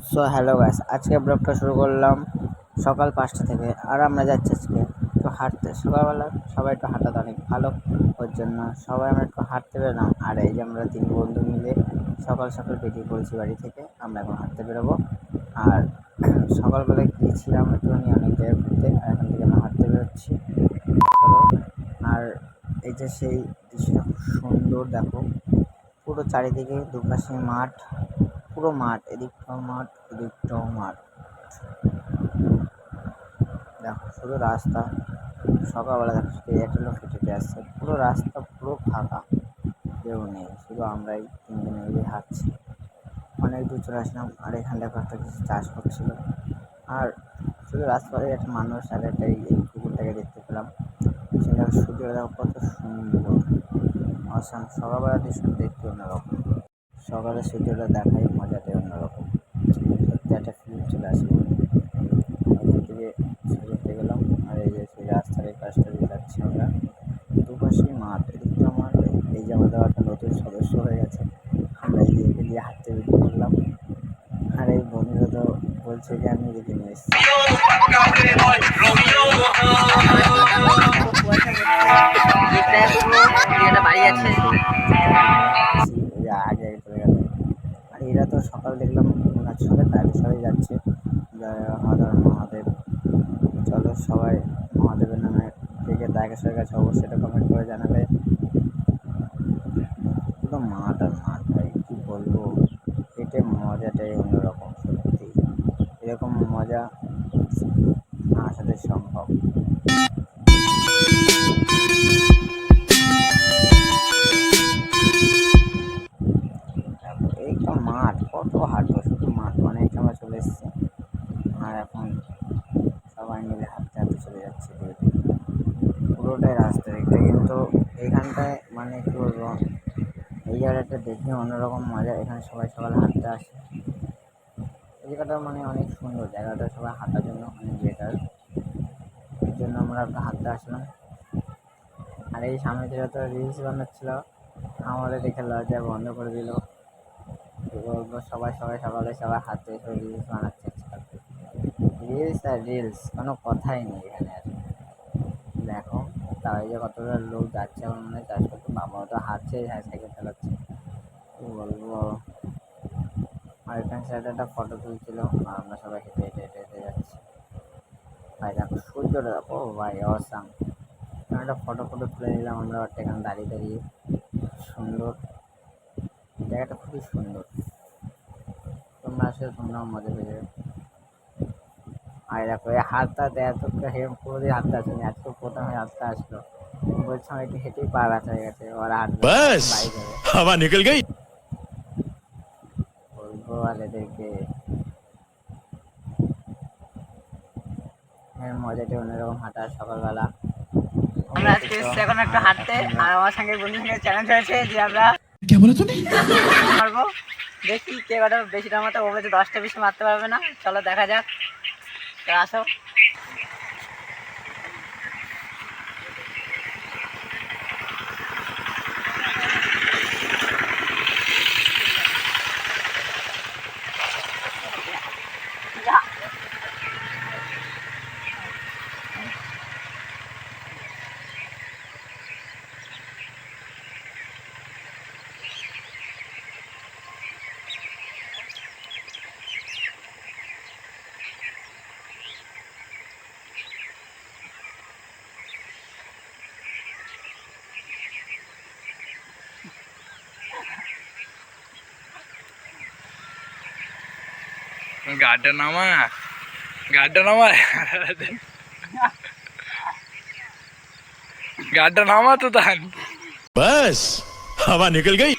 So hello guys, আজকে ব্লগটা শুরু করলাম সকাল 5টা থেকে। আর আমরা যাচ্ছি আজকে একটু হাঁটতে। সকালবেলা সবাই একটু হাঁটাতে অনেক ভালো, ওর জন্য সবাই আমরা একটু হাঁটতে বেরোলাম। আর এই যে আমরা 3 বন্ধু মিলে সকাল সকাল বেরিয়ে পড়েছি বাড়ি থেকে। আমরা এখন হাঁটতে বেরোবো। আর সকালবেলায় গিয়েছিলাম একটুখানি অনেক জায়গায় ঘুরতে, আর এখান থেকে আমরা হাঁটতে বেরোচ্ছি। চলো। আর এই যে সেই দৃশ্যটা খুব সুন্দর, দেখো পুরো চারিদিকে দুপাশে মাঠ, পুরো মাঠ, এদিকটাও মাঠ এদিকটাও মাঠ। দেখো শুধু রাস্তা। সকালবেলা দেখো শুধু একটা লোক হেঁটে হেঁটে আসছে, পুরো রাস্তা পুরো ফাঁকা, কেউ নেই, শুধু আমরাই 3 জনে মিলে হাঁটছি। অনেক দূর চলে আসলাম। আর এখানে দেখো একটা কিছু চাষ করছিল। আর শুধু রাস্তায় একটা মানুষ আর একটা এই কুকুরটাকে দেখতে পেলাম। সেটা সূর্যটা দেখো কত সুন্দর, অসাম। সকালবেলা দৃশ্য দেখতে অন্যরকম, সকালে সূর্যটা দেখাই মজাটাই অন্যরকম। সত্যি একটা ফিল চলে আসলো। ওখান থেকে সোজা হয়ে গেলাম। আর এই যে সেই রাস্তার এই পাশটা দিয়ে যাচ্ছি আমরা, দুপাশেই মাঠ, এদিকটা মাঠ। এই যে আমাদের একটা নতুন সদস্য হয়ে গেছে, আমরা এই যে একে দিয়ে হাঁটতে বেরিয়ে পড়লাম। আর এই বন্ধুরা তো বলছে যে আমি এদিকে নিয়ে এসেছি। বাড়ি আছে আগে আগে চলে গেল। আর এরা তো সকাল দেখলাম ওনার সঙ্গে তাদের সাথে যাচ্ছে। হর মহাদেব। চলো সবাই মহাদেবের নামে থেকে তারকেশ্বরের কাছে অবশ্যই এটা কমেন্ট করে জানাবে। পুরো মাঠ আর মাঠ, ভাই কী বলবো, হেঁটে মজাটাই অন্যরকম। সত্যি এরকম মজা না আসলে সম্ভব। এই তো মাঠ, কত হাঁটবো, শুধু মাঠ। অনেক আমরা চলে এসেছি। আর এখন সবাই মিলে হাঁটতে হাঁটতে চলে যাচ্ছে ধীরে ধীরে। পুরোটাই রাস্তা একটা, কিন্তু এইখানটায় মানে কী বলবো, এই জায়গাটা দেখে অন্যরকম মজা। এখানে সবাই সকালে হাঁটতে আসে। এই জায়গাটা মানে অনেক সুন্দর, জায়গাটা সবাই হাঁটার জন্য অনেক বেটার। এর জন্য আমরা একটু হাঁটতে আসলাম। আর এই সামনে থেকে তো রিলস বানাচ্ছিল, আমাদের দেখে লজ্জা বন্ধ করে দিল। বলবো সবাই সবাই সকালে সবাই হাঁটতে এসে রিলস বানাচ্ছে আজকাল। রিলস আর রিলস, কোনো কথাই নেই এখানে আর। দেখো তাই যে কতটা লোক যাচ্ছে, আমার মনে হয় চাষ করতে। বাবাও তো হাঁটছে, হ্যাঁ সাইকেল চালাচ্ছে, কি বলবো। আর এখানে সাইডে একটা ফটো তুলছিল, আর আমরা সবাই হেঁটে হেঁটে হেঁটে হেঁটে যাচ্ছি। ভাই দেখো সূর্যটা দেখো, ভাই অসাম। এখানে একটা ফটো তুলে নিলাম আমরা এখানে দাঁড়িয়ে দাঁড়িয়ে। সুন্দর, জায়গাটা খুবই সুন্দর। তোমরা আসলে তোমরাও মজা পেয়ে যাবে। আর দেখো এই হাতটা এত কোনোদিন হাঁটতে আসেনি, আজকে প্রথম হাঁটতে আসলো। বলছে আমার একটু হেঁটেই পা ব্যথা হয়ে গেছে, ওরা হাঁটবে না, बस বাইক হবে। हवा निकल गई। বলবো আর এদেরকে, মজাটা অন্যরকম হাঁটা সকালবেলা। আমরা আজকে এসেছি এখন একটু হাঁটতে। আর আমার সঙ্গে বন্ধুর সঙ্গে চ্যালেঞ্জ হয়েছে যে আমরা क्या बोला तूने? মারবো। দেখি কে কটা বেশি নামাতে, ও বলছে 10টা বেশি মারতে পারবে না। চলো দেখা যাক, তো আসো। গাড়িটা নামা, গাড়িটা নামা, গাড়িটা নামা তো তান। बस हवा निकल गई।